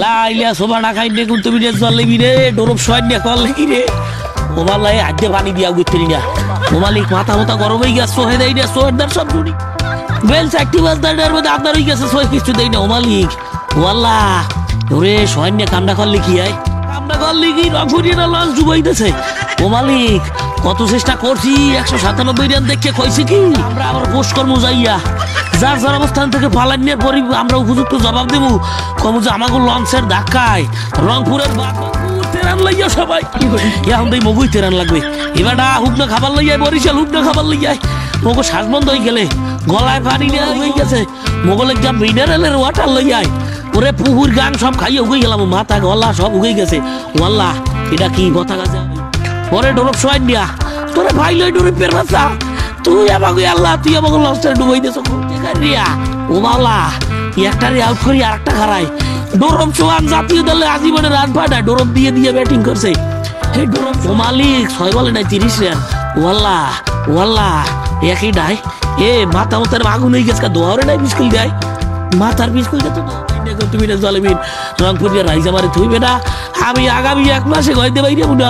লাইলা সোবা না খাই নে তুমি রে জল লেবি রে ডরব সয় নে কল লাগি রে ও মালাই আজকে পানি দিয়া গুইতেরি না ও মালিক মাথা মাথা গরম হয়ে গেছে সোহে দেই না সোহেদার সব জুড়ি বেল চাকটি বাজদার মধ্যে আপনার হয়ে গেছে সোহে কিছু দেই না ও মালিক ওয়াল্লা ওরে সয় নে কামড়া করলে কি হয় কামড়া করলে কি রফুরিয়া লঞ্চ ডুবাইতেছে ও মালিক কত চেষ্টা করছি 197 রান দেখে কইছি কি আমরা আবার পোস্ট করবো যাইয়া যার যার অবস্থান থেকে পালান্নের পরই আমরা উপযুক্ত জবাব দেবো কম যে আমাকে লঞ্চের ধাক্কায় রংপুরের তেরান লইয়া সবাই এখন দেই মগুই তেরান লাগবে এবার হুকনা খাবার লইয়াই বরিশাল হুকনা খাবার লইয়াই মগো শ্বাস বন্ধ হয়ে গেলে গলায় পানি নেওয়া হয়ে গেছে মোগলের যা মিনারেলের ওয়াটার লইয়াই ওরে পুকুর গান সব খাইয়ে উগে গেলাম মাথা গলা সব উগে গেছে ওয়াল্লাহ এটা কি কথা গাছে পরে ডরব সয় দিয়া তোরে ভাই লই ডরবের বাচ্চা তুই আমাকে আল্লাহ তুই আমাকে লঞ্চটা ডুবাই দিয়েছ রিয়া ও মাওলা একটারে আউট করি আর একটা হারাই ডরব সোয়ান জাতীয় দলে আজীবনে রান পাঠায় ডরব দিয়ে দিয়ে ব্যাটিং করছে এই ডরব ও মালিক 6 বলে নাই 30 রান ওয়াল্লাহ ওয়াল্লাহ একই ডাই এ মাথা মাথার আগুন হয়ে গেছে দোয়ারে নাই বিস্কুল দেয় মাথার বিস্কুল তো তুমি জলেমিন রংপুর রাইজা মারে থইবে না আমি আগামী 1 মাসে গইতে বাইরে না